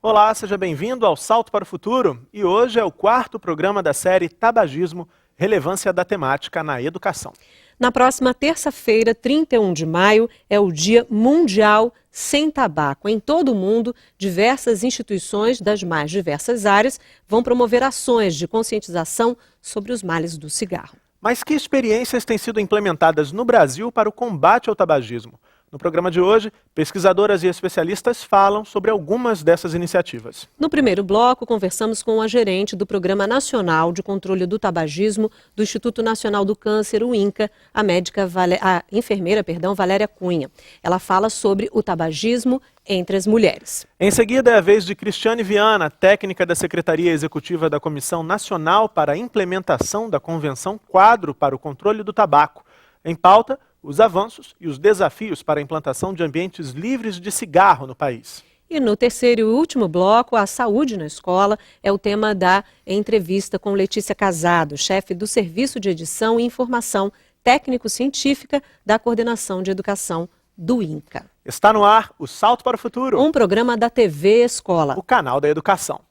Olá, seja bem-vindo ao Salto para o Futuro. E hoje é o quarto programa da série Tabagismo, Relevância da Temática na Educação. Na próxima terça-feira, 31 de maio, é o Dia Mundial Sem Tabaco. Em todo o mundo, diversas instituições das mais diversas áreas vão promover ações de conscientização sobre os males do cigarro. Mas que experiências têm sido implementadas no Brasil para o combate ao tabagismo? No programa de hoje, pesquisadoras e especialistas falam sobre algumas dessas iniciativas. No primeiro bloco, conversamos com a gerente do Programa Nacional de Controle do Tabagismo do Instituto Nacional do Câncer, o INCA, a enfermeira Valéria Cunha. Ela fala sobre o tabagismo entre as mulheres. Em seguida, é a vez de Cristiane Viana, técnica da Secretaria Executiva da Comissão Nacional para a Implementação da Convenção Quadro para o Controle do Tabaco. Em pauta, os avanços e os desafios para a implantação de ambientes livres de cigarro no país. E no terceiro e último bloco, a saúde na escola é o tema da entrevista com Letícia Casado, chefe do Serviço de Edição e Informação Técnico-Científica da Coordenação de Educação do INCA. Está no ar o Salto para o Futuro, Um programa da TV Escola, o canal da educação.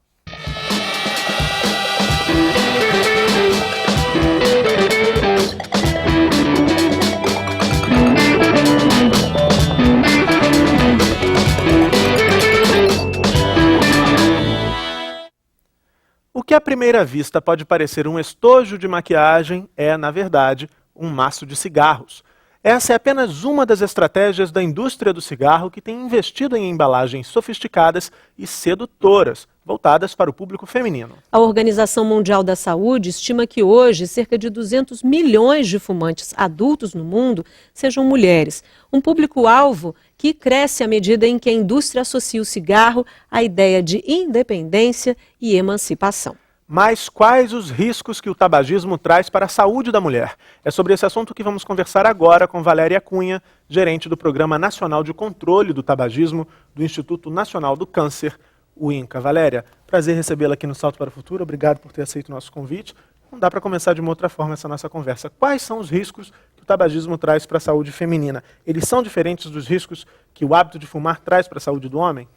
O que à primeira vista pode parecer um estojo de maquiagem é, na verdade, um maço de cigarros. Essa é apenas uma das estratégias da indústria do cigarro que tem investido em embalagens sofisticadas e sedutoras, voltadas para o público feminino. A Organização Mundial da Saúde estima que hoje cerca de 200 milhões de fumantes adultos no mundo sejam mulheres. Um público-alvo que cresce à medida em que a indústria associa o cigarro à ideia de independência e emancipação. Mas quais os riscos que o tabagismo traz para a saúde da mulher? É sobre esse assunto que vamos conversar agora com Valéria Cunha, gerente do Programa Nacional de Controle do Tabagismo do Instituto Nacional do Câncer, o INCA. Valéria, prazer recebê-la aqui no Salto para o Futuro. Obrigado por ter aceito o nosso convite. Não dá para começar de uma outra forma essa nossa conversa. Quais são os riscos que o tabagismo traz para a saúde feminina? Eles são diferentes dos riscos que o hábito de fumar traz para a saúde do homem?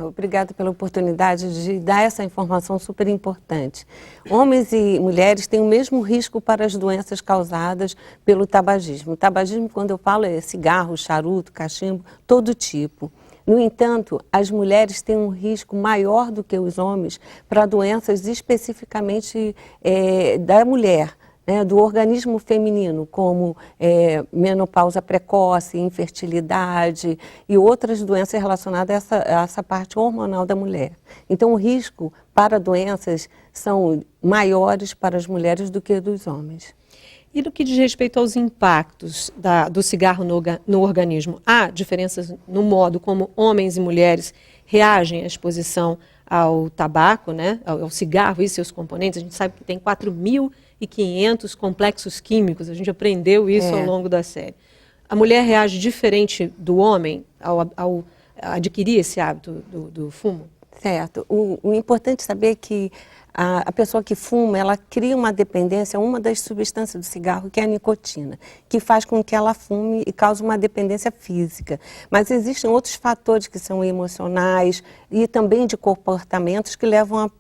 Obrigada pela oportunidade de dar essa informação super importante. Homens e mulheres têm o mesmo risco para as doenças causadas pelo tabagismo. O tabagismo, quando eu falo, é cigarro, charuto, cachimbo, todo tipo. No entanto, as mulheres têm um risco maior do que os homens para doenças especificamente da mulher, do organismo feminino, como menopausa precoce, infertilidade e outras doenças relacionadas a essa parte hormonal da mulher. Então, o risco para doenças são maiores para as mulheres do que dos homens. E no que diz respeito aos impactos do cigarro no organismo, há diferenças no modo como homens e mulheres reagem à exposição ao tabaco, ao cigarro e seus componentes? A gente sabe que tem 4.500 complexos químicos, a gente aprendeu isso ao longo da série. A mulher reage diferente do homem ao adquirir esse hábito do fumo? Certo. O importante saber é que a pessoa que fuma, ela cria uma dependência a uma das substâncias do cigarro, que é a nicotina, que faz com que ela fume e cause uma dependência física. Mas existem outros fatores que são emocionais e também de comportamentos que levam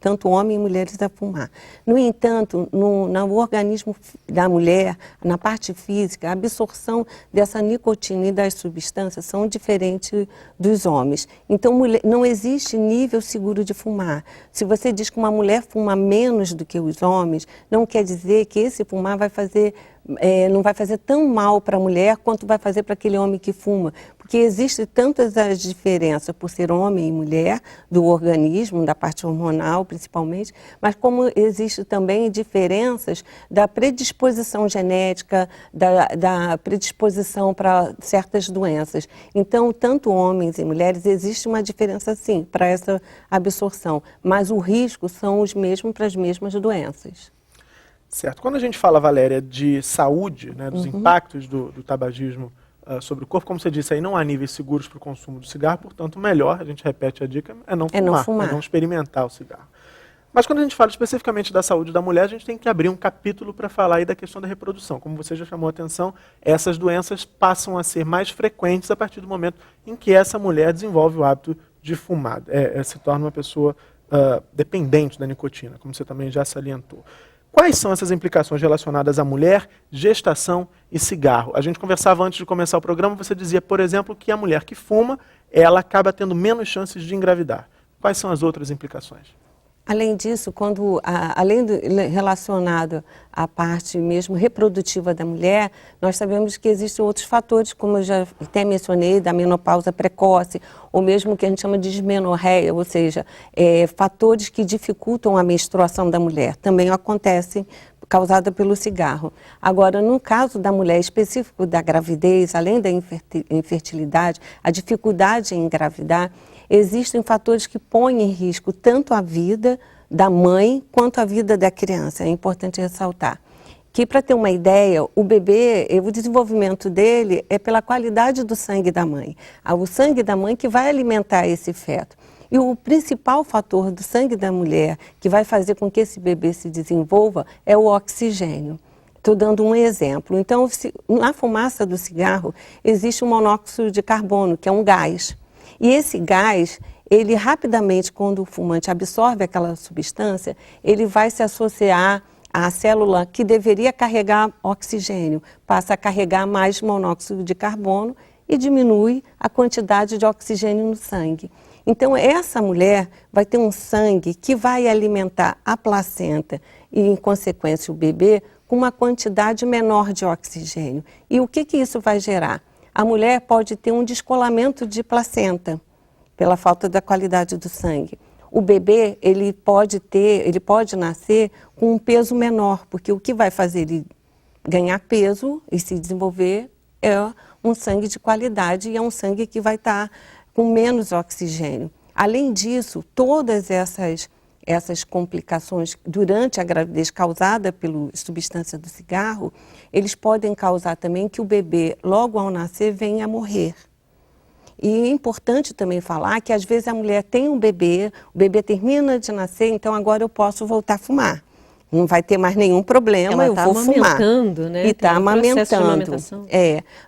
tanto homens e mulheres a fumar. No entanto, no organismo da mulher, na parte física, a absorção dessa nicotina e das substâncias são diferentes dos homens. Então, não existe nível seguro de fumar. Se você diz que uma mulher fuma menos do que os homens, não quer dizer que esse fumar não vai fazer tão mal para a mulher quanto vai fazer para aquele homem que fuma. Porque existem tantas as diferenças por ser homem e mulher, do organismo, da parte hormonal principalmente, mas como existem também diferenças da predisposição genética, da predisposição para certas doenças. Então, tanto homens e mulheres, existe uma diferença sim para essa absorção, mas o risco são os mesmos para as mesmas doenças. Certo. Quando a gente fala, Valéria, de saúde, dos impactos do tabagismo sobre o corpo, como você disse, aí não há níveis seguros para o consumo do cigarro, portanto, melhor, a gente repete a dica, é não fumar, é não experimentar o cigarro. Mas quando a gente fala especificamente da saúde da mulher, a gente tem que abrir um capítulo para falar aí da questão da reprodução. Como você já chamou a atenção, essas doenças passam a ser mais frequentes a partir do momento em que essa mulher desenvolve o hábito de fumar, se torna uma pessoa dependente da nicotina, como você também já salientou. Quais são essas implicações relacionadas à mulher, gestação e cigarro? A gente conversava antes de começar o programa, você dizia, por exemplo, que a mulher que fuma, ela acaba tendo menos chances de engravidar. Quais são as outras implicações? Além disso, relacionado à parte mesmo reprodutiva da mulher, nós sabemos que existem outros fatores, como eu já até mencionei, da menopausa precoce, ou mesmo o que a gente chama de dismenorreia, ou seja, fatores que dificultam a menstruação da mulher. Também acontecem causada pelo cigarro. Agora, no caso da mulher específico da gravidez, além da infertilidade, a dificuldade em engravidar, existem fatores que põem em risco tanto a vida da mãe quanto a vida da criança. É importante ressaltar que, para ter uma ideia, o bebê, o desenvolvimento dele é pela qualidade do sangue da mãe. O sangue da mãe que vai alimentar esse feto. E o principal fator do sangue da mulher que vai fazer com que esse bebê se desenvolva é o oxigênio. Estou dando um exemplo. Então, na fumaça do cigarro, existe um monóxido de carbono, que é um gás. E esse gás, ele rapidamente, quando o fumante absorve aquela substância, ele vai se associar à célula que deveria carregar oxigênio, passa a carregar mais monóxido de carbono e diminui a quantidade de oxigênio no sangue. Então, essa mulher vai ter um sangue que vai alimentar a placenta e, em consequência, o bebê com uma quantidade menor de oxigênio. E o que isso vai gerar? A mulher pode ter um descolamento de placenta pela falta da qualidade do sangue. O bebê, ele pode nascer com um peso menor, porque o que vai fazer ele ganhar peso e se desenvolver é um sangue de qualidade e é um sangue que vai estar com menos oxigênio. Além disso, todas essas complicações durante a gravidez causada pela substância do cigarro, eles podem causar também que o bebê, logo ao nascer, venha a morrer. E é importante também falar que às vezes a mulher tem um bebê, o bebê termina de nascer, então agora eu posso voltar a fumar. Não vai ter mais nenhum problema, eu vou fumar. Né? E está amamentando.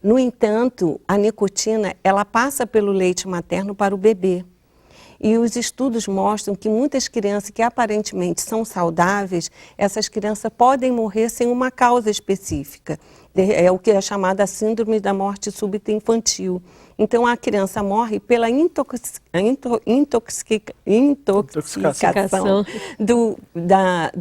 No entanto, a nicotina, ela passa pelo leite materno para o bebê. E os estudos mostram que muitas crianças que aparentemente são saudáveis, essas crianças podem morrer sem uma causa específica. É o que é chamada síndrome da morte súbita infantil. Então, a criança morre pela intoxicação do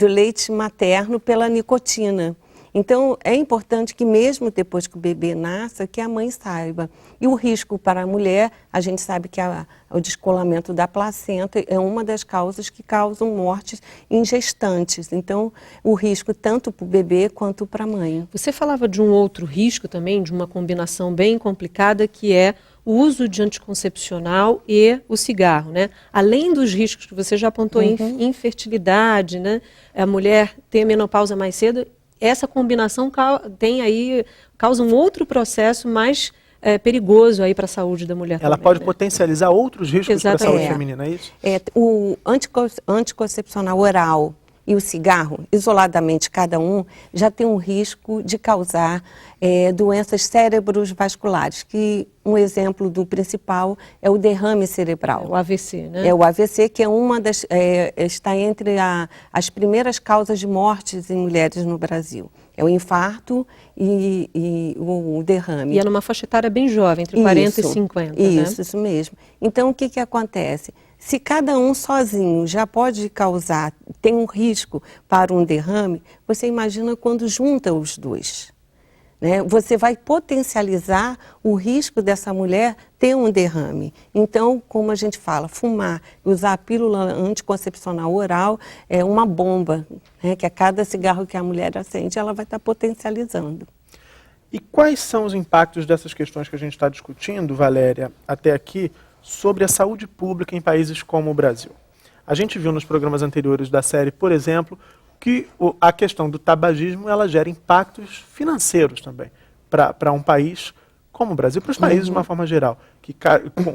leite materno pela nicotina. Então, é importante que mesmo depois que o bebê nasça, que a mãe saiba. E o risco para a mulher, a gente sabe que o descolamento da placenta é uma das causas que causam mortes em gestantes. Então, o risco tanto para o bebê quanto para a mãe. Você falava de um outro risco também, de uma combinação bem complicada, que é o uso de anticoncepcional e o cigarro, né? Além dos riscos que você já apontou, infertilidade, né? A mulher ter menopausa mais cedo, essa combinação causa um outro processo mais perigoso aí para a saúde da mulher. Ela também, pode né? potencializar outros riscos para a saúde feminina, é isso? O anticoncepcional oral e o cigarro, isoladamente cada um, já tem um risco de causar doenças cerebrovasculares, que um exemplo do principal é o derrame cerebral. O AVC, né? É o AVC, que é uma das, está entre as primeiras causas de mortes em mulheres no Brasil. É o infarto e o derrame. E é numa faixa etária bem jovem, entre 40 e 50, Isso mesmo. Então, o que acontece? Se cada um sozinho já pode causar, tem um risco para um derrame, você imagina quando junta os dois. Né? Você vai potencializar o risco dessa mulher ter um derrame. Então, como a gente fala, fumar, usar a pílula anticoncepcional oral é uma bomba, né? Que a cada cigarro que a mulher acende, ela vai estar potencializando. E quais são os impactos dessas questões que a gente está discutindo, Valéria, até aqui, sobre a saúde pública em países como o Brasil? A gente viu nos programas anteriores da série, por exemplo, que a questão do tabagismo ela gera impactos financeiros também para um país como o Brasil, para os países de uma forma geral.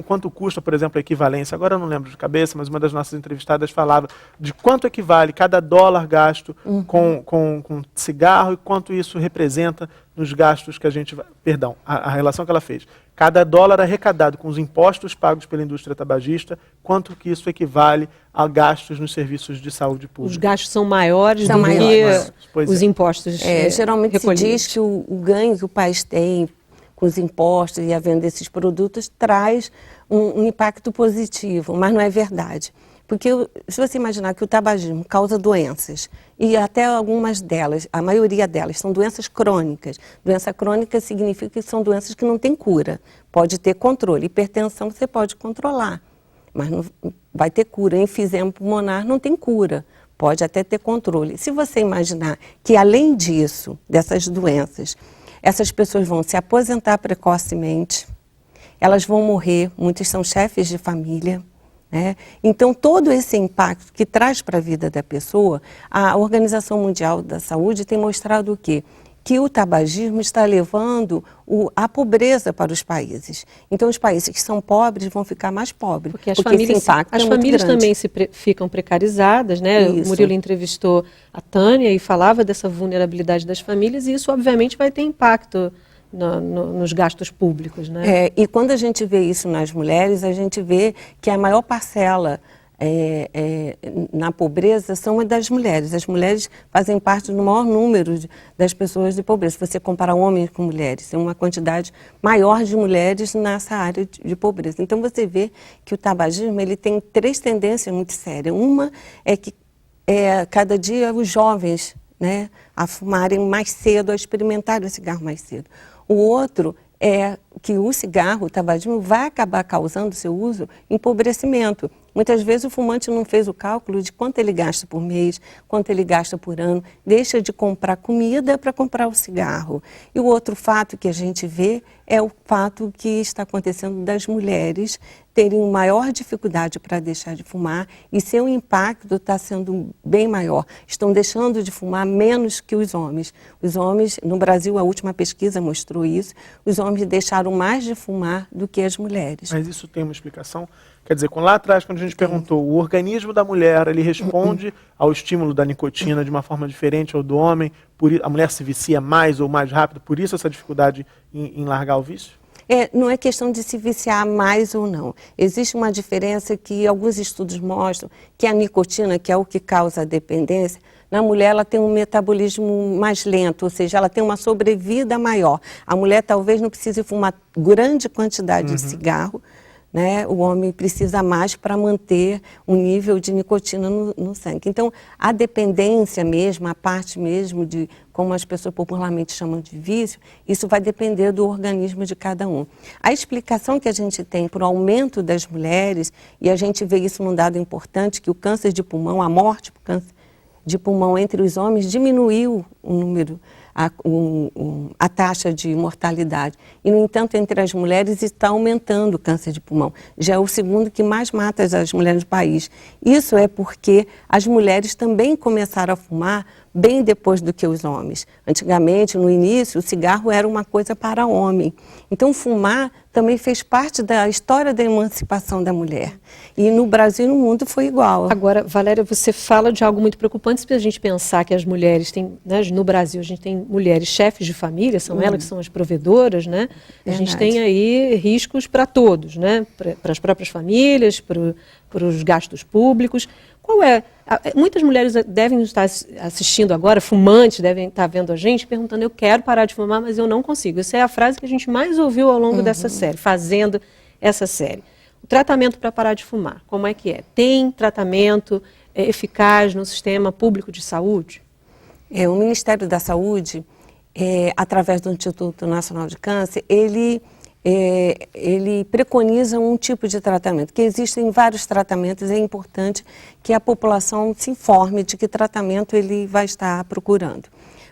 Quanto custa, por exemplo, a equivalência? Agora eu não lembro de cabeça, mas uma das nossas entrevistadas falava de quanto equivale cada dólar gasto com cigarro e quanto isso representa nos gastos que a gente... Perdão, a relação que ela fez. Cada dólar arrecadado com os impostos pagos pela indústria tabagista, quanto que isso equivale a gastos nos serviços de saúde pública? Os gastos são maiores do que os impostos geralmente recolhidos. se diz que o ganho que o país tem com os impostos e a venda desses produtos traz um impacto positivo, mas não é verdade. Porque se você imaginar que o tabagismo causa doenças, e até algumas delas, a maioria delas, são doenças crônicas. Doença crônica significa que são doenças que não têm cura. Pode ter controle. Hipertensão você pode controlar, mas não vai ter cura. Enfisema pulmonar não tem cura. Pode até ter controle. Se você imaginar que, além disso, dessas doenças, essas pessoas vão se aposentar precocemente, elas vão morrer, muitos são chefes de família, né? Então, todo esse impacto que traz para a vida da pessoa, a Organização Mundial da Saúde tem mostrado o quê? Que o tabagismo está levando a pobreza para os países. Então, os países que são pobres vão ficar mais pobres, porque esse impacto é muito grande. As famílias também ficam precarizadas, né? Isso. O Murilo entrevistou a Tânia e falava dessa vulnerabilidade das famílias, e isso, obviamente, vai ter impacto nos gastos públicos, né? E quando a gente vê isso nas mulheres, a gente vê que a maior parcela na pobreza são as das mulheres. As mulheres fazem parte do maior número das pessoas de pobreza. Se você comparar homens com mulheres, tem uma quantidade maior de mulheres nessa área de pobreza. Então você vê que o tabagismo ele tem 3 tendências muito sérias. Uma é que cada dia os jovens, né, a fumarem mais cedo, a experimentarem o cigarro mais cedo. O outro é que o cigarro, o tabagismo, vai acabar causando seu uso empobrecimento. Muitas vezes o fumante não fez o cálculo de quanto ele gasta por mês, quanto ele gasta por ano, deixa de comprar comida para comprar o cigarro. E o outro fato que a gente vê é o fato que está acontecendo das mulheres terem maior dificuldade para deixar de fumar e seu impacto está sendo bem maior. Estão deixando de fumar menos que os homens. Os homens, no Brasil, a última pesquisa mostrou isso, os homens deixaram mais de fumar do que as mulheres. Mas isso tem uma explicação? Quer dizer, lá atrás, quando a gente perguntou, o organismo da mulher, ele responde ao estímulo da nicotina de uma forma diferente ao do homem, a mulher se vicia mais ou mais rápido, por isso essa dificuldade em largar o vício? Não é questão de se viciar mais ou não. Existe uma diferença que alguns estudos mostram que a nicotina, que é o que causa a dependência, na mulher ela tem um metabolismo mais lento, ou seja, ela tem uma sobrevida maior. A mulher talvez não precise fumar grande quantidade de cigarro, né? O homem precisa mais para manter um nível de nicotina no sangue. Então, a dependência mesmo, a parte mesmo de, como as pessoas popularmente chamam de vício, isso vai depender do organismo de cada um. A explicação que a gente tem para o aumento das mulheres, e a gente vê isso num dado importante, que o câncer de pulmão, a morte por câncer de pulmão entre os homens diminuiu o número, a taxa de mortalidade. E, no entanto, entre as mulheres está aumentando o câncer de pulmão. Já é o segundo que mais mata as mulheres do país. Isso é porque as mulheres também começaram a fumar bem depois do que os homens. Antigamente, no início, o cigarro era uma coisa para homem. Então, fumar também fez parte da história da emancipação da mulher. E no Brasil e no mundo foi igual. Agora, Valéria, você fala de algo muito preocupante, se a gente pensar que as mulheres têm, né, no Brasil, a gente tem mulheres chefes de família, são elas que são as provedoras, né? A gente tem aí riscos para todos, né? Para as próprias famílias, para os gastos públicos. Qual é? Muitas mulheres devem estar assistindo agora, fumantes, devem estar vendo a gente, perguntando, eu quero parar de fumar, mas eu não consigo. Essa é a frase que a gente mais ouviu ao longo dessa série, fazendo essa série. O tratamento para parar de fumar, como é que é? Tem tratamento eficaz no sistema público de saúde? O Ministério da Saúde, através do Instituto Nacional de Câncer, ele preconiza um tipo de tratamento, que existem vários tratamentos, é importante que a população se informe de que tratamento ele vai estar procurando.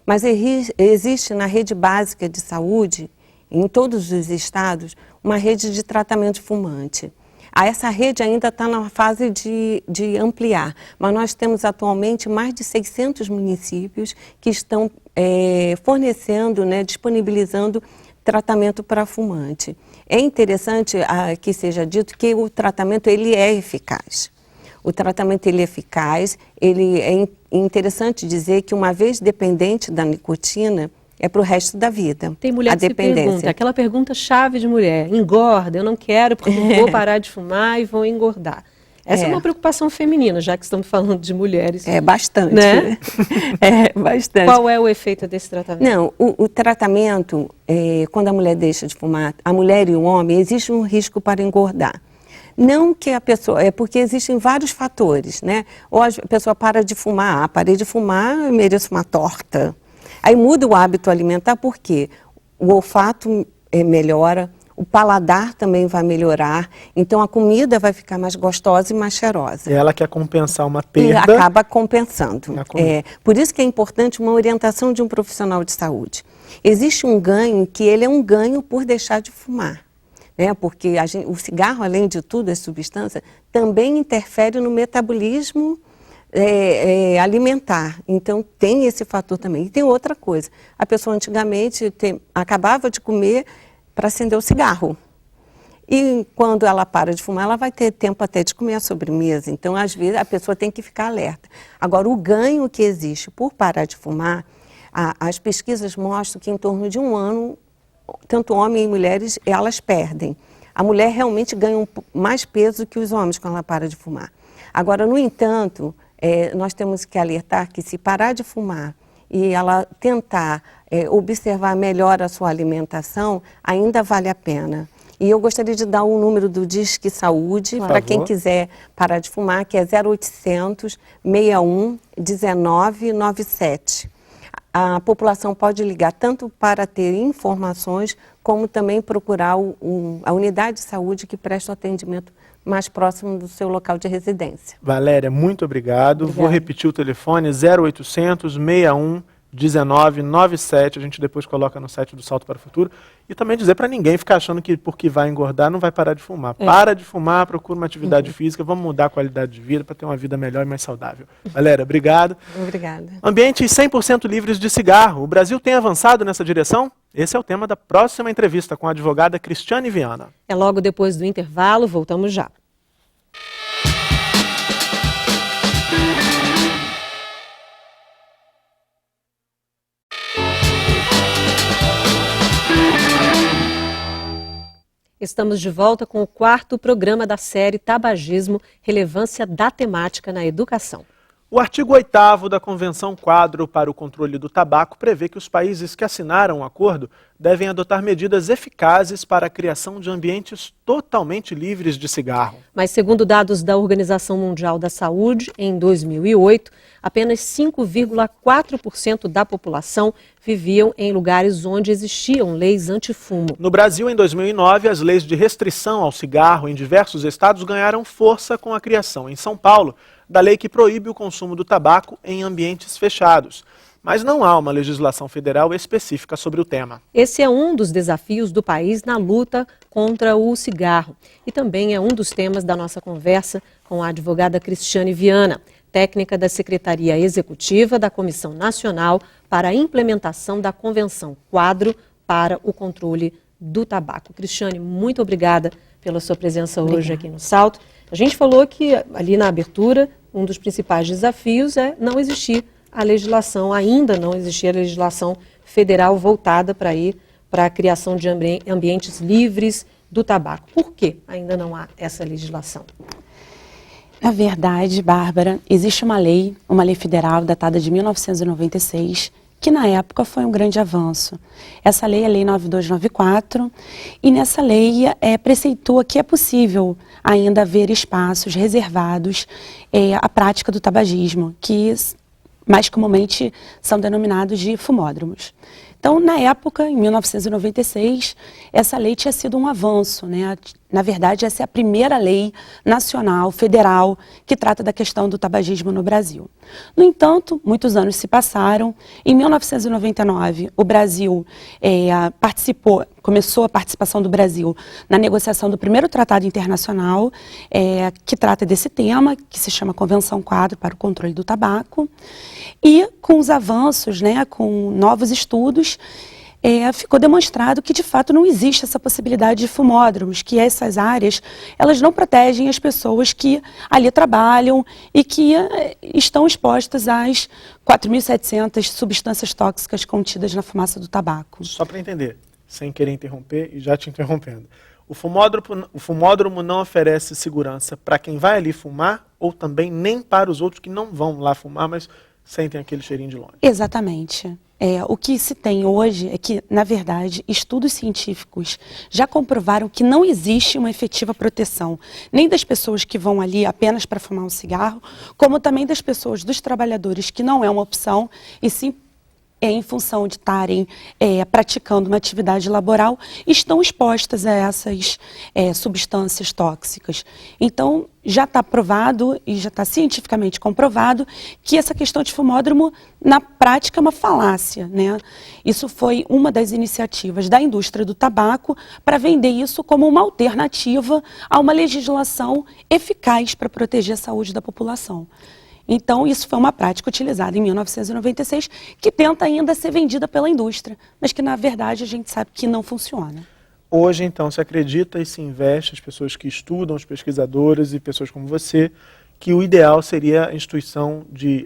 Mas existe na rede básica de saúde, em todos os estados, uma rede de tratamento de fumante. Essa rede ainda está na fase de ampliar, mas nós temos atualmente mais de 600 municípios que estão fornecendo, né, disponibilizando tratamento para fumante. É interessante que seja dito que o tratamento ele é eficaz. O tratamento ele é eficaz, ele é interessante dizer que uma vez dependente da nicotina, é para o resto da vida. Tem mulher que se pergunta, aquela pergunta chave de mulher, engorda, eu não quero porque eu vou parar de fumar e vou engordar. Essa é uma preocupação feminina, já que estamos falando de mulheres. É bastante. Né? É bastante. Qual é o efeito desse tratamento? Não, o tratamento, quando a mulher deixa de fumar, a mulher e o homem, existe um risco para engordar. Não que a pessoa, porque existem vários fatores, né? Ou a pessoa para de fumar, parei de fumar, eu mereço uma torta. Aí muda o hábito alimentar, porque o olfato melhora, o paladar também vai melhorar, então a comida vai ficar mais gostosa e mais cheirosa. E ela quer compensar uma perda. E acaba compensando. Por isso que é importante uma orientação de um profissional de saúde. Existe um ganho que ele é um ganho por deixar de fumar. Porque o cigarro, além de tudo, a substância, também interfere no metabolismo alimentar. Então, tem esse fator também. E tem outra coisa. A pessoa antigamente acabava de comer para acender o cigarro. E quando ela para de fumar, ela vai ter tempo até de comer a sobremesa. Então, às vezes, a pessoa tem que ficar alerta. Agora, o ganho que existe por parar de fumar, as pesquisas mostram que em torno de um ano, tanto homens e mulheres, elas perdem. A mulher realmente ganha mais peso que os homens quando ela para de fumar. Agora, no entanto, nós temos que alertar que se parar de fumar e ela tentar observar melhor a sua alimentação, ainda vale a pena. E eu gostaria de dar o número do Disque Saúde para quem quiser parar de fumar, que é 0800 61 19 97. A população pode ligar tanto para ter informações, como também procurar a unidade de saúde que presta o atendimento mais próximo do seu local de residência. Valéria, muito obrigado. Vou repetir o telefone, 0800 61 19 97. A gente depois coloca no site do Salto para o Futuro. E também dizer para ninguém ficar achando que porque vai engordar não vai parar de fumar. Para de fumar, procura uma atividade física, vamos mudar a qualidade de vida para ter uma vida melhor e mais saudável. Valéria, obrigado. Obrigada. Ambientes 100% livres de cigarro. O Brasil tem avançado nessa direção? Esse é o tema da próxima entrevista com a advogada Cristiane Viana. É logo depois do intervalo, voltamos já. Estamos de volta com o 4º programa da série Tabagismo, relevância da temática na educação. O artigo 8º da Convenção Quadro para o Controle do Tabaco prevê que os países que assinaram o acordo devem adotar medidas eficazes para a criação de ambientes totalmente livres de cigarro. Mas, segundo dados da Organização Mundial da Saúde, em 2008, apenas 5,4% da população viviam em lugares onde existiam leis antifumo. No Brasil, em 2009, as leis de restrição ao cigarro em diversos estados ganharam força com a criação, em São Paulo, da lei que proíbe o consumo do tabaco em ambientes fechados. Mas não há uma legislação federal específica sobre o tema. Esse é um dos desafios do país na luta contra o cigarro. E também é um dos temas da nossa conversa com a advogada Cristiane Viana, técnica da Secretaria Executiva da Comissão Nacional para a Implementação da Convenção Quadro para o Controle do Tabaco. Cristiane, muito obrigada pela sua presença hoje aqui no Salto. A gente falou que ali na abertura, um dos principais desafios é não existir a legislação, ainda não existir a legislação federal voltada para a criação de ambientes livres do tabaco. Por que ainda não há essa legislação? Na verdade, Bárbara, existe uma lei federal datada de 1996, que na época foi um grande avanço. Essa lei é a Lei 9294, e nessa lei preceitua que é possível ainda haver espaços reservados à prática do tabagismo, que mais comumente são denominados de fumódromos. Então, na época, em 1996, essa lei tinha sido um avanço, né? Na verdade, essa é a primeira lei nacional, federal, que trata da questão do tabagismo no Brasil. No entanto, muitos anos se passaram. Em 1999, o Brasil começou a participação do Brasil na negociação do primeiro tratado internacional que trata desse tema, que se chama Convenção Quadro para o Controle do Tabaco. E com os avanços, né, com novos estudos, ficou demonstrado que, de fato, não existe essa possibilidade de fumódromos, que essas áreas, elas não protegem as pessoas que ali trabalham e que estão expostas às 4.700 substâncias tóxicas contidas na fumaça do tabaco. Só para entender, sem querer interromper e já te interrompendo, o fumódromo não oferece segurança para quem vai ali fumar ou também nem para os outros que não vão lá fumar, mas sentem aquele cheirinho de longe? Exatamente. O que se tem hoje é que, na verdade, estudos científicos já comprovaram que não existe uma efetiva proteção, nem das pessoas que vão ali apenas para fumar um cigarro, como também das pessoas, dos trabalhadores, que não é uma opção, e sim em função de estarem praticando uma atividade laboral, estão expostas a essas substâncias tóxicas. Então, já está provado e já está cientificamente comprovado que essa questão de fumódromo, na prática, é uma falácia, né? Isso foi uma das iniciativas da indústria do tabaco para vender isso como uma alternativa a uma legislação eficaz para proteger a saúde da população. Então, isso foi uma prática utilizada em 1996, que tenta ainda ser vendida pela indústria, mas que, na verdade, a gente sabe que não funciona. Hoje, então, se acredita e se investe, as pessoas que estudam, os pesquisadores e pessoas como você, que o ideal seria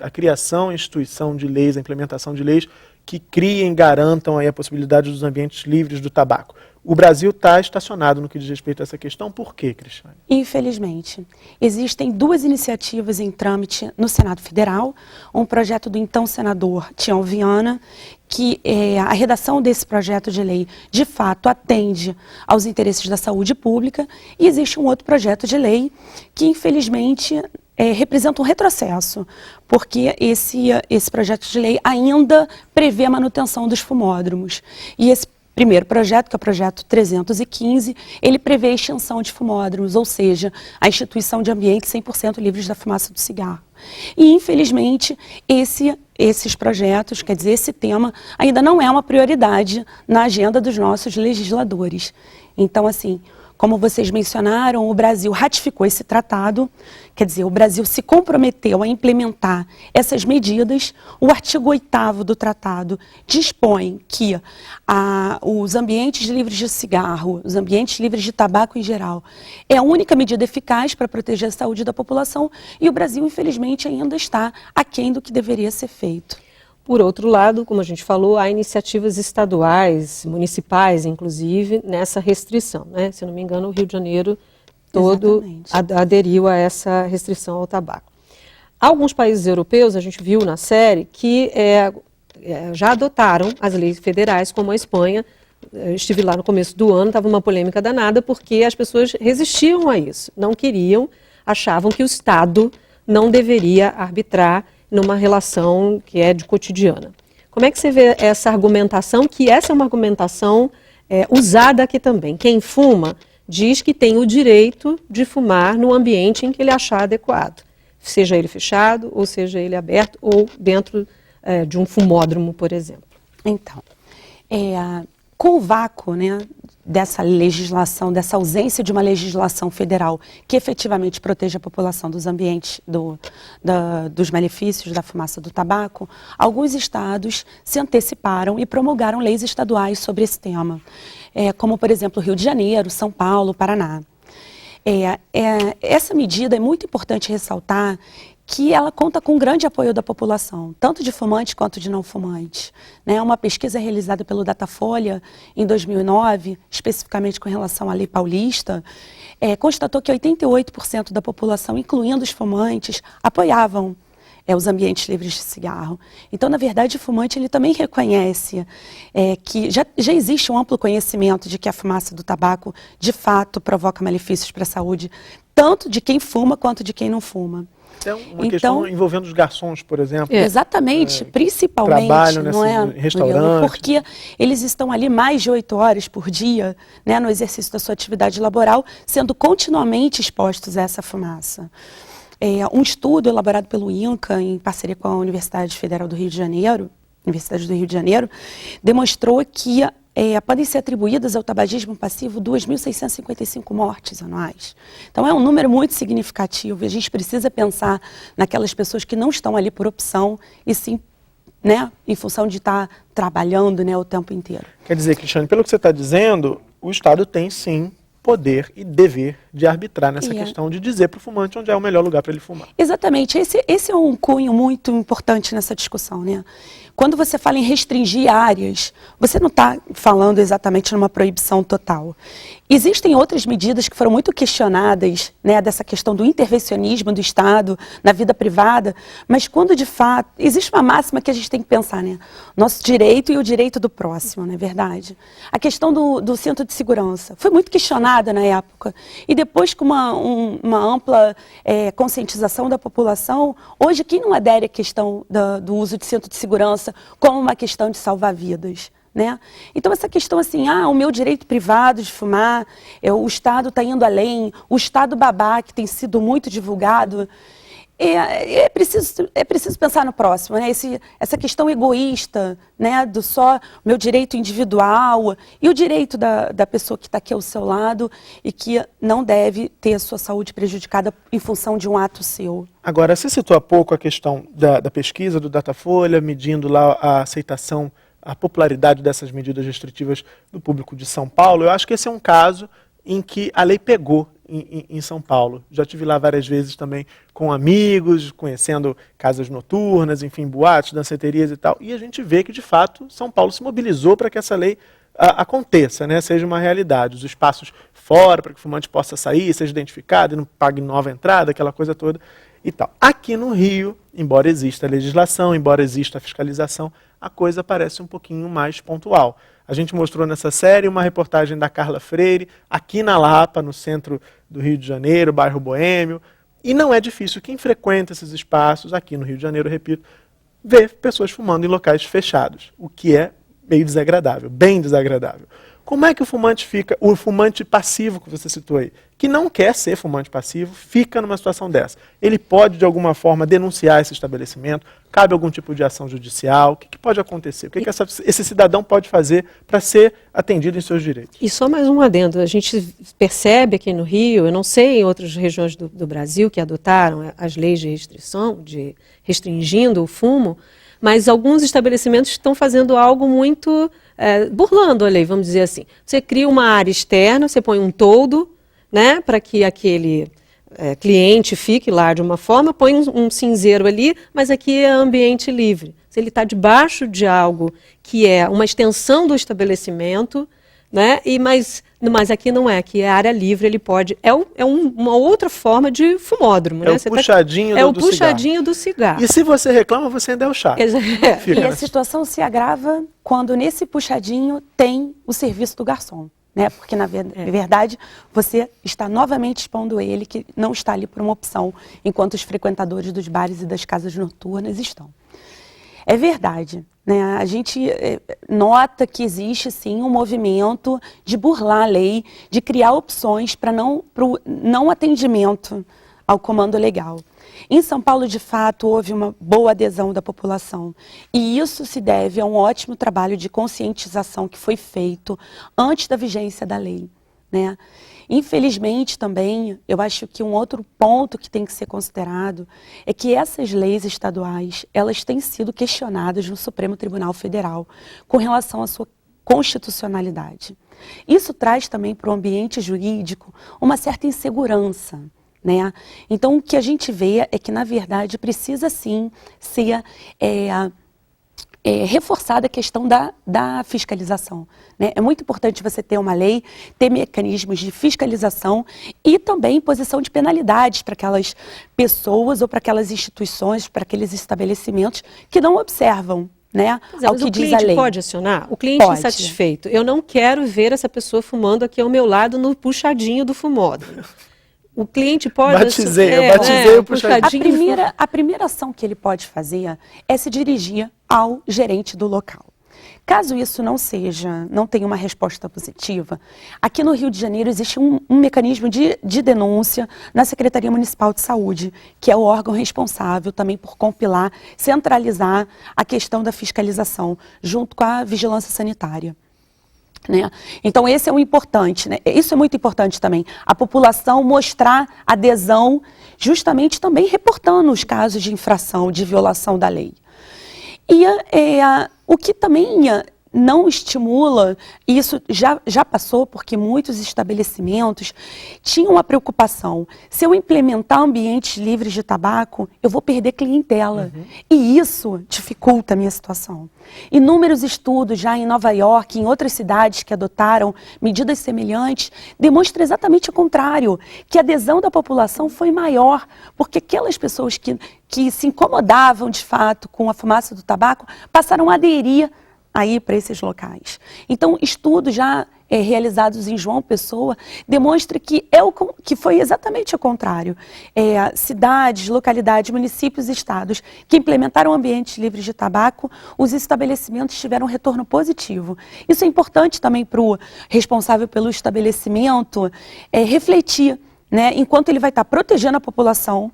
a criação e instituição de leis, a implementação de leis que criem, garantam aí a possibilidade dos ambientes livres do tabaco. O Brasil está estacionado no que diz respeito a essa questão. Por quê, Cristiane? Infelizmente. Existem duas iniciativas em trâmite no Senado Federal. Um projeto do então senador Tião Viana, que a redação desse projeto de lei, de fato, atende aos interesses da saúde pública. E existe um outro projeto de lei que, infelizmente, representa um retrocesso, porque esse projeto de lei ainda prevê a manutenção dos fumódromos. E esse primeiro projeto, que é o projeto 315, ele prevê a extinção de fumódromos, ou seja, a instituição de ambientes 100% livres da fumaça do cigarro. E, infelizmente, esses projetos, quer dizer, esse tema, ainda não é uma prioridade na agenda dos nossos legisladores. Então, assim, como vocês mencionaram, o Brasil ratificou esse tratado, quer dizer, o Brasil se comprometeu a implementar essas medidas. O artigo 8º do tratado dispõe que os ambientes livres de cigarro, os ambientes livres de tabaco em geral, é a única medida eficaz para proteger a saúde da população e o Brasil, infelizmente, ainda está aquém do que deveria ser feito. Por outro lado, como a gente falou, há iniciativas estaduais, municipais, inclusive, nessa restrição, né? Se eu não me engano, o Rio de Janeiro todo aderiu a essa restrição ao tabaco. Alguns países europeus, a gente viu na série, que já adotaram as leis federais, como a Espanha. Estive lá no começo do ano, estava uma polêmica danada, porque as pessoas resistiam a isso, não queriam, achavam que o Estado não deveria arbitrar numa relação que é de cotidiana. Como é que você vê essa argumentação, que essa é uma argumentação usada aqui também? Quem fuma diz que tem o direito de fumar no ambiente em que ele achar adequado, seja ele fechado, ou seja ele aberto, ou dentro de um fumódromo, por exemplo. Então, com o vácuo, né, dessa legislação, dessa ausência de uma legislação federal que efetivamente proteja a população dos ambientes, dos malefícios da fumaça do tabaco, alguns estados se anteciparam e promulgaram leis estaduais sobre esse tema, como, por exemplo, Rio de Janeiro, São Paulo, Paraná. Essa medida é muito importante ressaltar que ela conta com grande apoio da população, tanto de fumantes quanto de não fumantes. Uma pesquisa realizada pelo Datafolha em 2009, especificamente com relação à Lei Paulista, constatou que 88% da população, incluindo os fumantes, apoiavam os ambientes livres de cigarro. Então, na verdade, o fumante ele também reconhece que já existe um amplo conhecimento de que a fumaça do tabaco, de fato, provoca malefícios para a saúde, tanto de quem fuma quanto de quem não fuma. É uma questão envolvendo os garçons, por exemplo. Exatamente, principalmente, trabalham não é, restaurantes. porque eles estão ali mais de 8 horas por dia, né, no exercício da sua atividade laboral, sendo continuamente expostos a essa fumaça. Um estudo elaborado pelo INCA, em parceria com a Universidade Federal do Rio de Janeiro, demonstrou que podem ser atribuídas ao tabagismo passivo 2.655 mortes anuais. Então é um número muito significativo e a gente precisa pensar naquelas pessoas que não estão ali por opção e sim, né, em função de estar trabalhando, né, o tempo inteiro. Quer dizer, Cristiane, pelo que você está dizendo, o Estado tem sim poder e dever de arbitrar nessa questão de dizer para o fumante onde é o melhor lugar para ele fumar. Exatamente, esse é um cunho muito importante nessa discussão, né? Quando você fala em restringir áreas, você não está falando exatamente numa proibição total. Existem outras medidas que foram muito questionadas, né, dessa questão do intervencionismo do Estado na vida privada, mas quando de fato, existe uma máxima que a gente tem que pensar, né? Nosso direito e o direito do próximo, não é verdade? A questão do cinto de segurança foi muito questionada na época e depois com uma ampla conscientização da população, hoje quem não adere à questão do uso de cinto de segurança como uma questão de salvar vidas, né? Então essa questão assim, o meu direito privado de fumar, o Estado está indo além, o Estado babá que tem sido muito divulgado, é preciso pensar no próximo, né? Essa questão egoísta, né, do só meu direito individual e o direito da pessoa que está aqui ao seu lado e que não deve ter a sua saúde prejudicada em função de um ato seu. Agora, você citou há pouco a questão da pesquisa do Datafolha, medindo lá a aceitação, a popularidade dessas medidas restritivas do público de São Paulo. Eu acho que esse é um caso em que a lei pegou em São Paulo. Já estive lá várias vezes também com amigos, conhecendo casas noturnas, enfim, boates, danceterias e tal. E a gente vê que, de fato, São Paulo se mobilizou para que essa lei aconteça, né, seja uma realidade. Os espaços fora, para que o fumante possa sair, seja identificado e não pague nova entrada, aquela coisa toda e tal. Aqui no Rio, embora exista a legislação, embora exista a fiscalização, a coisa parece um pouquinho mais pontual. A gente mostrou nessa série uma reportagem da Carla Freire, aqui na Lapa, no centro do Rio de Janeiro, bairro Boêmio, e não é difícil quem frequenta esses espaços, aqui no Rio de Janeiro, repito, ver pessoas fumando em locais fechados, o que é meio desagradável, bem desagradável. Como é que o fumante fica, o fumante passivo que você citou aí, que não quer ser fumante passivo, fica numa situação dessa? Ele pode, de alguma forma, denunciar esse estabelecimento? Cabe algum tipo de ação judicial? O que pode acontecer? O que esse cidadão pode fazer para ser atendido em seus direitos? E só mais um adendo. A gente percebe aqui no Rio, eu não sei em outras regiões do Brasil que adotaram as leis de restrição, restringindo o fumo, mas alguns estabelecimentos estão fazendo algo muito burlando a lei, vamos dizer assim. Você cria uma área externa, você põe um toldo, né, para que aquele cliente fique lá de uma forma, põe um cinzeiro ali, mas aqui é ambiente livre. Se ele está debaixo de algo que é uma extensão do estabelecimento, né, mas aqui não é, aqui é área livre, ele pode... uma outra forma de fumódromo. É, né? O puxadinho o puxadinho do cigarro. E se você reclama, você ainda é o chato. E a situação se agrava quando nesse puxadinho tem o serviço do garçom. Né? Porque, na verdade, você está novamente expondo ele, que não está ali por uma opção, enquanto os frequentadores dos bares e das casas noturnas estão. É verdade, né? A gente nota que existe, sim, um movimento de burlar a lei, de criar opções para o não atendimento ao comando legal. Em São Paulo, de fato, houve uma boa adesão da população. E isso se deve a um ótimo trabalho de conscientização que foi feito antes da vigência da lei, né? Infelizmente, também, eu acho que um outro ponto que tem que ser considerado é que essas leis estaduais, elas têm sido questionadas no Supremo Tribunal Federal com relação à sua constitucionalidade. Isso traz também para o ambiente jurídico uma certa insegurança, né? Então, o que a gente vê é que, na verdade, precisa sim ser reforçada a questão da fiscalização, né? É muito importante você ter uma lei, ter mecanismos de fiscalização e também imposição de penalidades para aquelas pessoas ou para aquelas instituições, para aqueles estabelecimentos que não observam, né, ao que diz a lei. O cliente pode acionar? O cliente insatisfeito. Eu não quero ver essa pessoa fumando aqui ao meu lado no puxadinho do fumódromo. O cliente pode... Batizei o puxadinho. A primeira ação que ele pode fazer é se dirigir ao gerente do local. Caso isso não tenha uma resposta positiva, aqui no Rio de Janeiro existe um mecanismo de denúncia na Secretaria Municipal de Saúde, que é o órgão responsável também por compilar, centralizar a questão da fiscalização, junto com a vigilância sanitária. Né? Então, esse é o importante, né? Isso é muito importante também, a população mostrar adesão, justamente também reportando os casos de infração, de violação da lei. E o que também não estimula, e isso já passou, porque muitos estabelecimentos tinham a preocupação, se eu implementar ambientes livres de tabaco, eu vou perder clientela. E isso dificulta a minha situação. Inúmeros estudos já em Nova York, em outras cidades que adotaram medidas semelhantes, demonstram exatamente o contrário, que a adesão da população foi maior, porque aquelas pessoas que se incomodavam de fato com a fumaça do tabaco passaram a aderir aí para esses locais. Então, estudos já realizados em João Pessoa demonstram que foi exatamente o contrário. Cidades, localidades, municípios e estados que implementaram ambientes livres de tabaco, os estabelecimentos tiveram um retorno positivo. Isso é importante também para o responsável pelo estabelecimento refletir. Né? Enquanto ele vai estar protegendo a população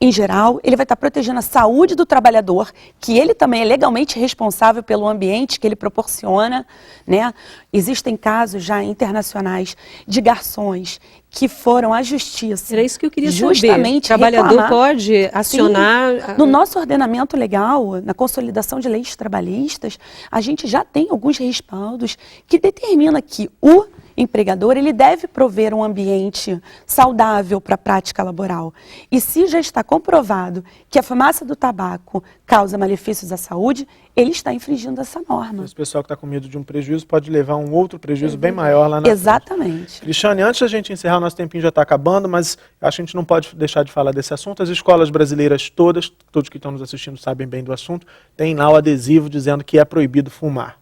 em geral, ele vai estar protegendo a saúde do trabalhador, que ele também é legalmente responsável pelo ambiente que ele proporciona. Né? Existem casos já internacionais de garçons que foram à justiça. Era isso que eu queria justamente saber. O trabalhador reclamar. pode acionar... Sim. No nosso ordenamento legal, na consolidação de leis trabalhistas, a gente já tem alguns respaldos que determina que o empregador, ele deve prover um ambiente saudável para a prática laboral. E se já está comprovado que a fumaça do tabaco causa malefícios à saúde, ele está infringindo essa norma. Esse pessoal que está com medo de um prejuízo pode levar um outro prejuízo bem maior lá na Exatamente. frente. Cristiane, antes da gente encerrar, nosso tempinho já está acabando, mas acho que a gente não pode deixar de falar desse assunto. As escolas brasileiras todos que estão nos assistindo sabem bem do assunto, têm lá o adesivo dizendo que é proibido fumar.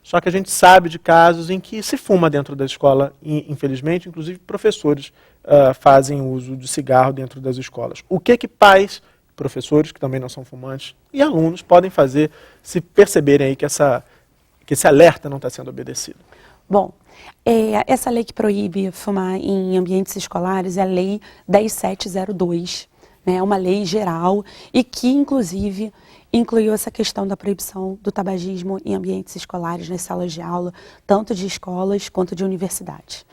Só que a gente sabe de casos em que se fuma dentro da escola, e, infelizmente, inclusive professores fazem uso de cigarro dentro das escolas. O que pais, professores, que também não são fumantes, e alunos podem fazer se perceberem aí que esse alerta não está sendo obedecido? Bom, essa lei que proíbe fumar em ambientes escolares é a Lei 10702, né? É uma lei geral e que, inclusive, incluiu essa questão da proibição do tabagismo em ambientes escolares, nas salas de aula, tanto de escolas quanto de universidades.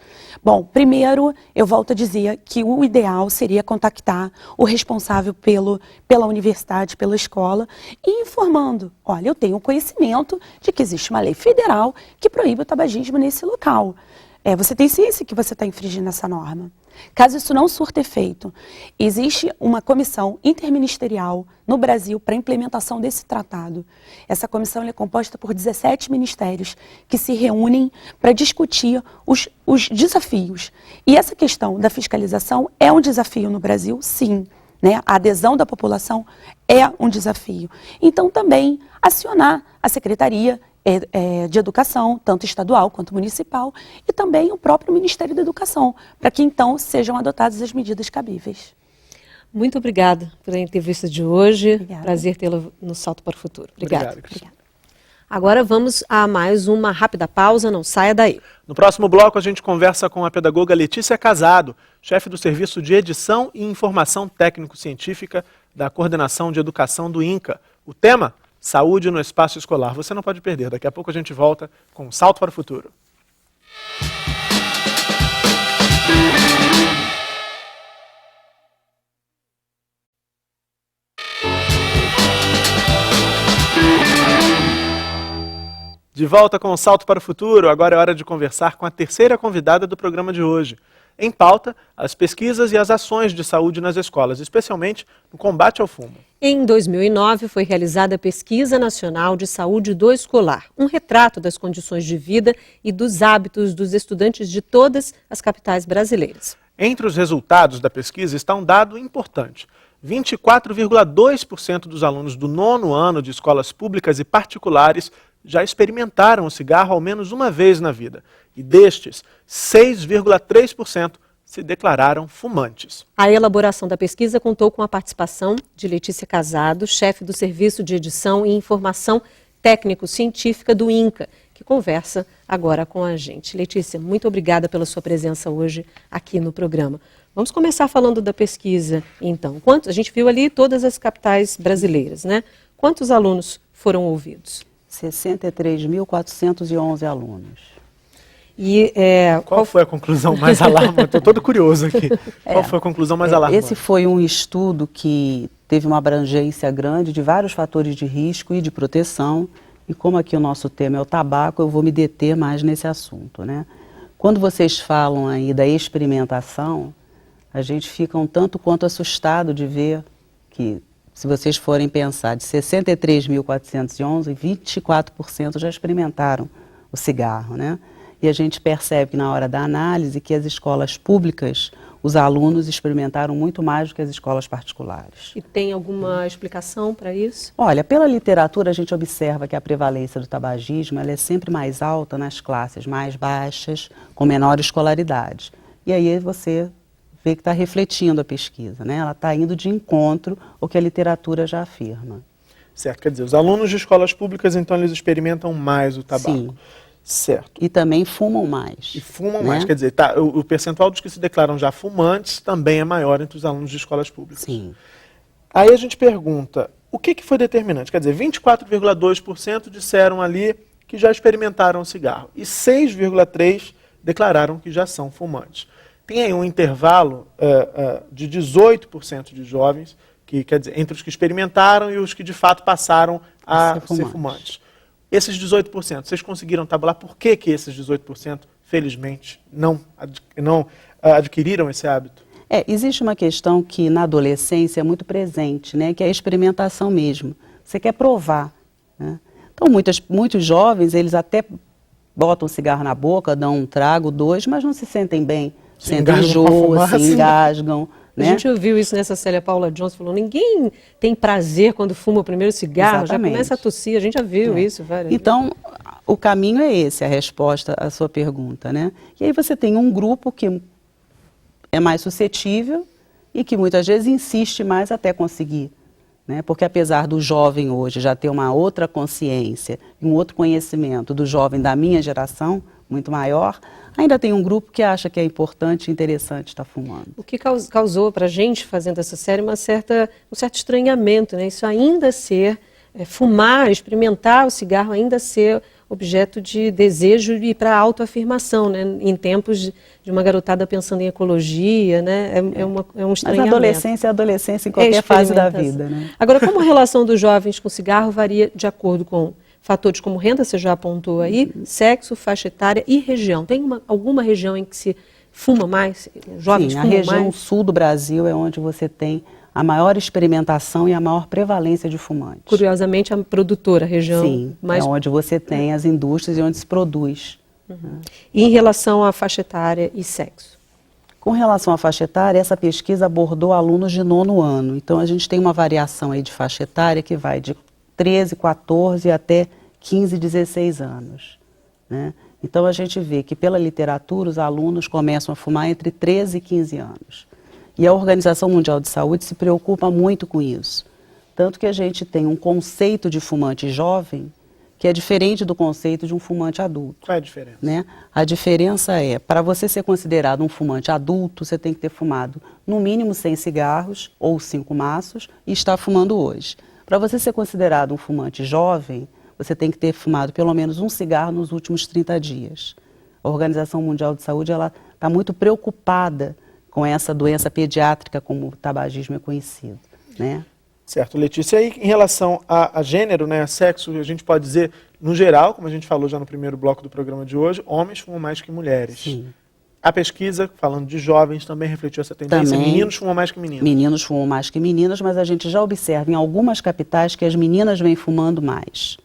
Bom, primeiro, eu volto a dizer que o ideal seria contactar o responsável pela universidade, pela escola, e informando, olha, eu tenho conhecimento de que existe uma lei federal que proíbe o tabagismo nesse local. Você tem ciência que você está infringindo essa norma. Caso isso não surta efeito, existe uma comissão interministerial no Brasil para a implementação desse tratado. Essa comissão é composta por 17 ministérios que se reúnem para discutir os desafios. E essa questão da fiscalização é um desafio no Brasil, sim. Né? A adesão da população é um desafio. Então, também acionar a Secretaria de Educação, tanto estadual quanto municipal, e também o próprio Ministério da Educação, para que então sejam adotadas as medidas cabíveis. Muito obrigada pela entrevista de hoje. Obrigada. Prazer tê-la no Salto para o Futuro. Obrigada. Obrigado. Agora vamos a mais uma rápida pausa, não saia daí. No próximo bloco a gente conversa com a pedagoga Letícia Casado, chefe do Serviço de Edição e Informação Técnico-Científica da Coordenação de Educação do INCA. O tema? Saúde no espaço escolar. Você não pode perder. Daqui a pouco a gente volta com um Salto para o Futuro. De volta com o Salto para o Futuro, agora é hora de conversar com a terceira convidada do programa de hoje. Em pauta, as pesquisas e as ações de saúde nas escolas, especialmente no combate ao fumo. Em 2009, foi realizada a Pesquisa Nacional de Saúde do Escolar, um retrato das condições de vida e dos hábitos dos estudantes de todas as capitais brasileiras. Entre os resultados da pesquisa está um dado importante. 24,2% dos alunos do 9º ano de escolas públicas e particulares já experimentaram o cigarro ao menos uma vez na vida. E destes, 6,3% se declararam fumantes. A elaboração da pesquisa contou com a participação de Letícia Casado, chefe do Serviço de Edição e Informação Técnico-Científica do INCA, que conversa agora com a gente. Letícia, muito obrigada pela sua presença hoje aqui no programa. Vamos começar falando da pesquisa, então. A gente viu ali todas as capitais brasileiras, né? Quantos alunos foram ouvidos? 63.411 alunos. E, qual foi a conclusão mais alarmante? Estou todo curioso aqui. Qual foi a conclusão mais alarmante? Esse foi um estudo que teve uma abrangência grande de vários fatores de risco e de proteção. E como aqui o nosso tema é o tabaco, eu vou me deter mais nesse assunto, né? Quando vocês falam aí da experimentação, a gente fica um tanto quanto assustado de ver que, se vocês forem pensar, de 63.411, 24% já experimentaram o cigarro, né? E a gente percebe que na hora da análise que as escolas públicas, os alunos experimentaram muito mais do que as escolas particulares. E tem alguma explicação para isso? Olha, pela literatura a gente observa que a prevalência do tabagismo ela é sempre mais alta nas classes mais baixas, com menor escolaridade. E aí você vê que está refletindo a pesquisa, né? Ela está indo de encontro ao que a literatura já afirma. Certo, quer dizer, os alunos de escolas públicas, então, eles experimentam mais o tabaco. Sim. Certo. E também fumam mais. E fumam né? mais, quer dizer, tá, o percentual dos que se declaram já fumantes também é maior entre os alunos de escolas públicas. Sim. Aí a gente pergunta, o que foi determinante? Quer dizer, 24,2% disseram ali que já experimentaram o cigarro e 6,3% declararam que já são fumantes. Tem aí um intervalo de 18% de jovens, que, quer dizer, entre os que experimentaram e os que de fato passaram a ser fumantes. Esses 18%, vocês conseguiram tabular por que esses 18%, felizmente, não adquiriram esse hábito? Existe uma questão que na adolescência é muito presente, né, que é a experimentação mesmo. Você quer provar. Né? Então, muitos jovens, eles até botam cigarro na boca, dão um trago, dois, mas não se sentem bem. Sentem enjoo, se engasgam. A gente ouviu isso nessa Célia Paula Jones, falou, ninguém tem prazer quando fuma o primeiro cigarro, Exatamente. Já começa a tossir, a gente já viu isso várias vezes. Então, o caminho é esse, a resposta à sua pergunta, né? E aí você tem um grupo que é mais suscetível e que muitas vezes insiste mais até conseguir, né? Porque apesar do jovem hoje já ter uma outra consciência e um outro conhecimento do jovem da minha geração, muito maior, ainda tem um grupo que acha que é importante e interessante estar fumando. O que causou para a gente, fazendo essa série, um certo estranhamento, né? Isso ainda ser, fumar, experimentar o cigarro, ainda ser objeto de desejo e para autoafirmação, né? Em tempos de uma garotada pensando em ecologia, né? É um estranhamento. Mas a adolescência em qualquer fase da vida, né? Agora, como a relação dos jovens com o cigarro varia de acordo com fatores como renda, você já apontou aí, sexo, faixa etária e região. Tem alguma região em que se fuma mais? Jovens fumam mais? A região sul do Brasil é onde você tem a maior experimentação e a maior prevalência de fumantes. Curiosamente, a produtora, a região mais... é onde você tem as indústrias e onde se produz. E em relação à faixa etária e sexo? Com relação à faixa etária, essa pesquisa abordou alunos de 9º ano. Então, a gente tem uma variação aí de faixa etária que vai de 13, 14 até 15, 16 anos. Né? Então, a gente vê que pela literatura os alunos começam a fumar entre 13 e 15 anos. E a Organização Mundial de Saúde se preocupa muito com isso. Tanto que a gente tem um conceito de fumante jovem que é diferente do conceito de um fumante adulto. Qual é a diferença? Né? A diferença é, para você ser considerado um fumante adulto, você tem que ter fumado no mínimo 100 cigarros ou 5 maços e estar fumando hoje. Para você ser considerado um fumante jovem, você tem que ter fumado pelo menos um cigarro nos últimos 30 dias. A Organização Mundial de Saúde está muito preocupada com essa doença pediátrica, como o tabagismo é conhecido. Né? Certo, Letícia. E aí, em relação a gênero, né, a sexo, a gente pode dizer, no geral, como a gente falou já no primeiro bloco do programa de hoje, homens fumam mais que mulheres. Sim. A pesquisa, falando de jovens, também refletiu essa tendência. Também, meninos fumam mais que meninas. Meninos fumam mais que meninas, mas a gente já observa em algumas capitais que as meninas vêm fumando mais.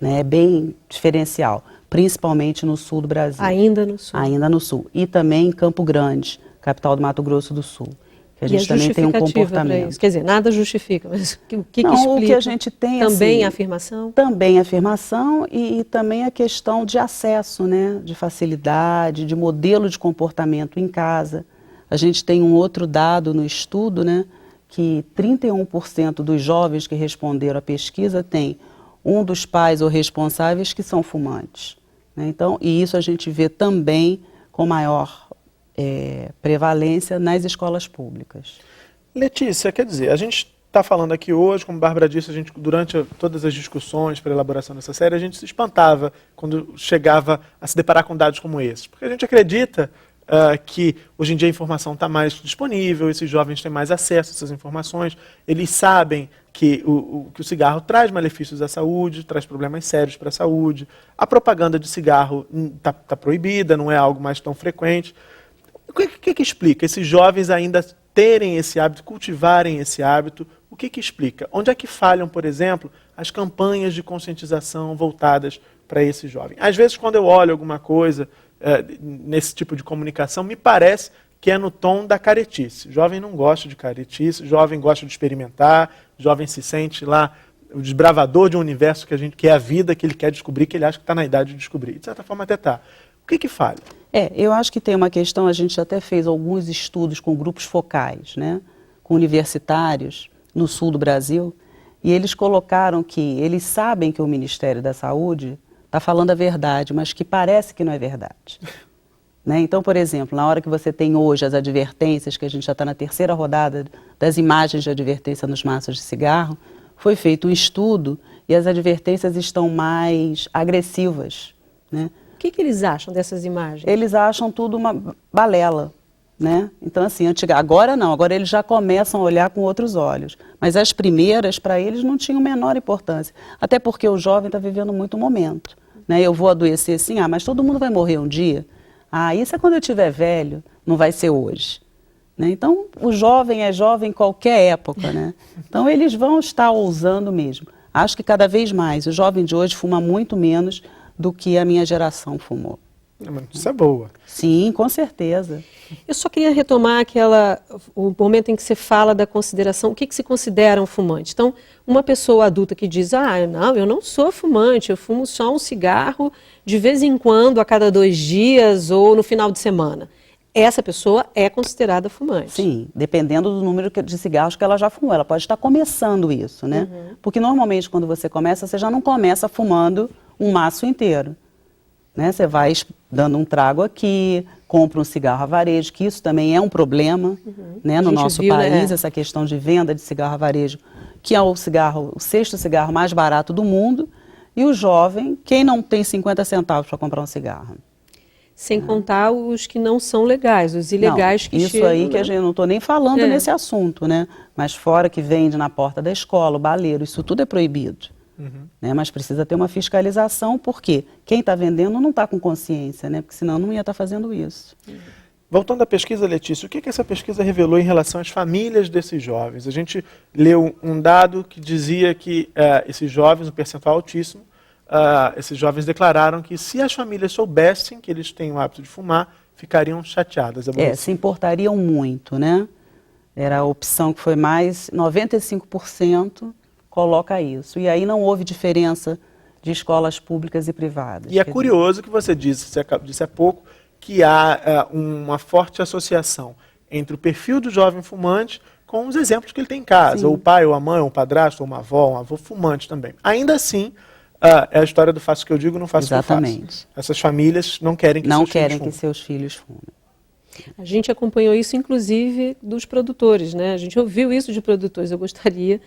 Né? É bem diferencial, principalmente no sul do Brasil. Ainda no sul. Ainda no sul. E também em Campo Grande, capital do Mato Grosso do Sul. Que a gente também tem um comportamento. Quer dizer, nada justifica, mas o que explica? O que a gente tem, também assim, a afirmação? Também a afirmação e também a questão de acesso, né? De facilidade, de modelo de comportamento em casa. A gente tem um outro dado no estudo, né, que 31% dos jovens que responderam à pesquisa tem um dos pais ou responsáveis que são fumantes, né? Então, e isso a gente vê também com maior prevalência nas escolas públicas. Letícia, quer dizer, a gente está falando aqui hoje, como a Bárbara disse, a gente, durante todas as discussões para a elaboração dessa série, a gente se espantava quando chegava a se deparar com dados como esses, porque a gente acredita que hoje em dia a informação está mais disponível, esses jovens têm mais acesso a essas informações, eles sabem que o cigarro traz malefícios à saúde, traz problemas sérios para a saúde, a propaganda de cigarro está proibida, não é algo mais tão frequente. O que explica esses jovens ainda terem esse hábito, cultivarem esse hábito? O que explica? Onde é que falham, por exemplo, as campanhas de conscientização voltadas para esse jovem? Às vezes, quando eu olho alguma coisa nesse tipo de comunicação, me parece que é no tom da caretice. O jovem não gosta de caretice, o jovem gosta de experimentar, o jovem se sente lá o desbravador de um universo que é a vida, que ele quer descobrir, que ele acha que está na idade de descobrir. De certa forma até está. O que falha? Eu acho que tem uma questão, a gente até fez alguns estudos com grupos focais, né, com universitários no sul do Brasil, e eles colocaram que eles sabem que o Ministério da Saúde está falando a verdade, mas que parece que não é verdade. Né? Então, por exemplo, na hora que você tem hoje as advertências, que a gente já está na terceira rodada das imagens de advertência nos maços de cigarro, foi feito um estudo e as advertências estão mais agressivas, né? O que eles acham dessas imagens? Eles acham tudo uma balela, né? Então, assim, agora não, agora eles já começam a olhar com outros olhos. Mas as primeiras, para eles, não tinham menor importância. Até porque o jovem está vivendo muito momento. Né? Eu vou adoecer assim, mas todo mundo vai morrer um dia. Isso é quando eu estiver velho, não vai ser hoje. Né? Então, o jovem é jovem em qualquer época, né? Então, eles vão estar ousando mesmo. Acho que cada vez mais, o jovem de hoje fuma muito menos do que a minha geração fumou. Isso é boa. Sim, com certeza. Eu só queria retomar o momento em que você fala da consideração, o que se considera um fumante. Então, uma pessoa adulta que diz, não, eu não sou fumante, eu fumo só um cigarro de vez em quando, a cada 2 dias ou no final de semana. Essa pessoa é considerada fumante. Sim, dependendo do número de cigarros que ela já fumou. Ela pode estar começando isso, né? Porque normalmente quando você começa, você já não começa fumando um maço inteiro. Né? Você vai dando um trago aqui, compra um cigarro a varejo, que isso também é um problema, né, no nosso país, essa questão de venda de cigarro a varejo, que é o 6º cigarro mais barato do mundo, e o jovem, quem não tem 50 centavos para comprar um cigarro? Sem contar os que não são legais, os ilegais que chegam. Isso aí que a gente não estou nem falando nesse assunto, né? Mas fora que vende na porta da escola, o baleiro, isso tudo é proibido. Né? Mas precisa ter uma fiscalização, porque quem está vendendo não está com consciência, né? Porque senão não ia estar fazendo isso. Voltando à pesquisa, Letícia, o que essa pesquisa revelou em relação às famílias desses jovens? A gente leu um dado que dizia que esses jovens, um percentual altíssimo, esses jovens declararam que se as famílias soubessem que eles têm o hábito de fumar, ficariam chateadas. Se importariam muito, né? Era a opção que foi mais, 95% coloca isso. E aí não houve diferença de escolas públicas e privadas. E é curioso que você disse há pouco, que há uma forte associação entre o perfil do jovem fumante com os exemplos que ele tem em casa. Sim. Ou o pai, ou a mãe, ou o padrasto, ou uma avó, um avô fumante também. Ainda assim, é a história do faço o que eu digo, não faço o que eu faço. Exatamente. Essas famílias não querem que seus filhos fumem. A gente acompanhou isso, inclusive, dos produtores, né? A gente ouviu isso de produtores. Eu gostaria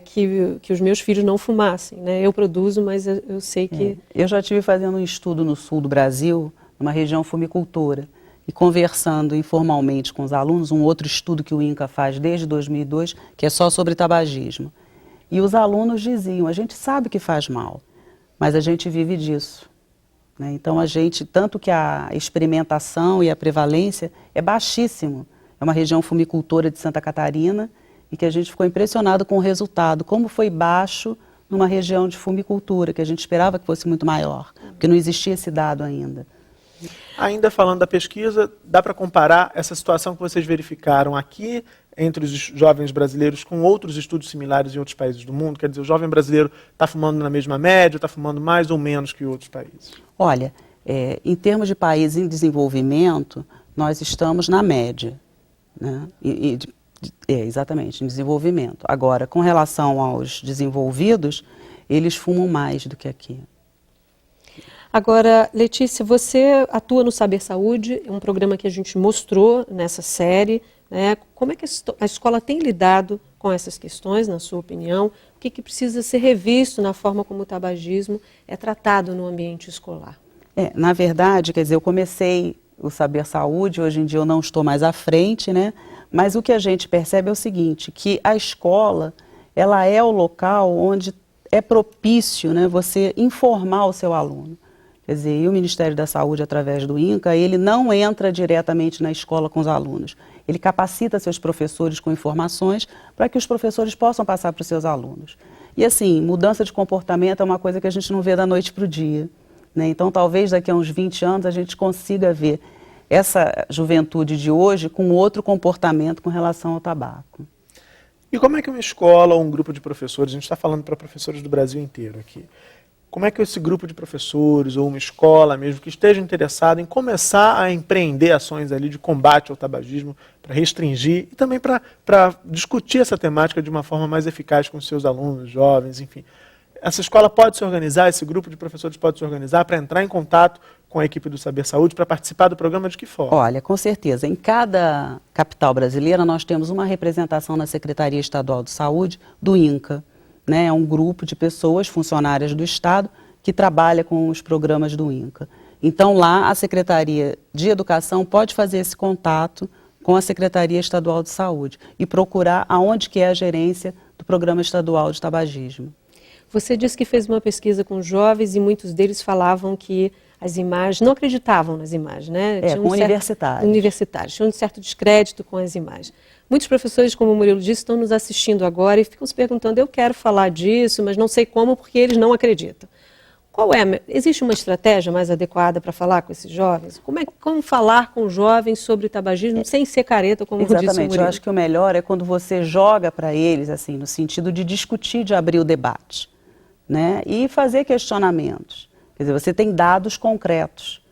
que os meus filhos não fumassem, né? Eu produzo, mas eu sei que... Eu já estive fazendo um estudo no sul do Brasil, numa região fumicultora, e conversando informalmente com os alunos, um outro estudo que o INCA faz desde 2002, que é só sobre tabagismo. E os alunos diziam, a gente sabe que faz mal, mas a gente vive disso. Né? Então, tanto que a experimentação e a prevalência é baixíssimo. É uma região fumicultora de Santa Catarina, e que a gente ficou impressionado com o resultado, como foi baixo numa região de fumicultura, que a gente esperava que fosse muito maior, porque não existia esse dado ainda. Ainda falando da pesquisa, dá para comparar essa situação que vocês verificaram aqui entre os jovens brasileiros com outros estudos similares em outros países do mundo? Quer dizer, o jovem brasileiro está fumando na mesma média, está fumando mais ou menos que outros países? Olha, em termos de países em desenvolvimento, nós estamos na média, né? Exatamente, em desenvolvimento. Agora, com relação aos desenvolvidos, eles fumam mais do que aqui. Agora, Letícia, você atua no Saber Saúde, é um programa que a gente mostrou nessa série, né? Como é que a escola tem lidado com essas questões, na sua opinião? O que precisa ser revisto na forma como o tabagismo é tratado no ambiente escolar? Na verdade, quer dizer, eu comecei o Saber Saúde, hoje em dia eu não estou mais à frente, né? Mas o que a gente percebe é o seguinte, que a escola, ela é o local onde é propício, né, você informar o seu aluno. Quer dizer, e o Ministério da Saúde, através do INCA, ele não entra diretamente na escola com os alunos. Ele capacita seus professores com informações para que os professores possam passar para os seus alunos. E assim, mudança de comportamento é uma coisa que a gente não vê da noite para o dia, né? Então, talvez daqui a uns 20 anos a gente consiga ver essa juventude de hoje com outro comportamento com relação ao tabaco. E como é que uma escola ou um grupo de professores, a gente está falando para professores do Brasil inteiro aqui, como é que esse grupo de professores ou uma escola mesmo que esteja interessado em começar a empreender ações ali de combate ao tabagismo para restringir e também para discutir essa temática de uma forma mais eficaz com os seus alunos, jovens, enfim. Essa escola pode se organizar, esse grupo de professores pode se organizar para entrar em contato com a equipe do Saber Saúde para participar do programa de que forma? Olha, com certeza. Em cada capital brasileira nós temos uma representação na Secretaria Estadual de Saúde do INCA. Né, é um grupo de pessoas, funcionárias do Estado, que trabalha com os programas do INCA. Então, lá, a Secretaria de Educação pode fazer esse contato com a Secretaria Estadual de Saúde e procurar aonde que é a gerência do Programa Estadual de Tabagismo. Você disse que fez uma pesquisa com jovens e muitos deles falavam que as imagens, não acreditavam nas imagens, né? Com universitários. Universitários, tinham um certo descrédito com as imagens. Muitos professores, como o Murilo disse, estão nos assistindo agora e ficam se perguntando, eu quero falar disso, mas não sei como, porque eles não acreditam. Existe uma estratégia mais adequada para falar com esses jovens? Como falar com jovens sobre tabagismo sem ser careta, como disse o Murilo? Exatamente, eu acho que o melhor é quando você joga para eles, assim, no sentido de discutir, de abrir o debate, né? E fazer questionamentos. Quer dizer, você tem dados concretos,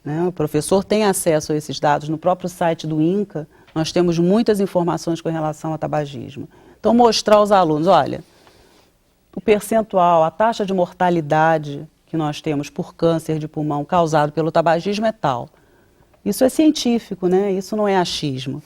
né? O professor tem acesso a esses dados no próprio site do INCA. Nós temos muitas informações com relação ao tabagismo. Então, mostrar aos alunos, olha, o percentual, a taxa de mortalidade que nós temos por câncer de pulmão causado pelo tabagismo é tal. Isso é científico, né? Isso não é achismo.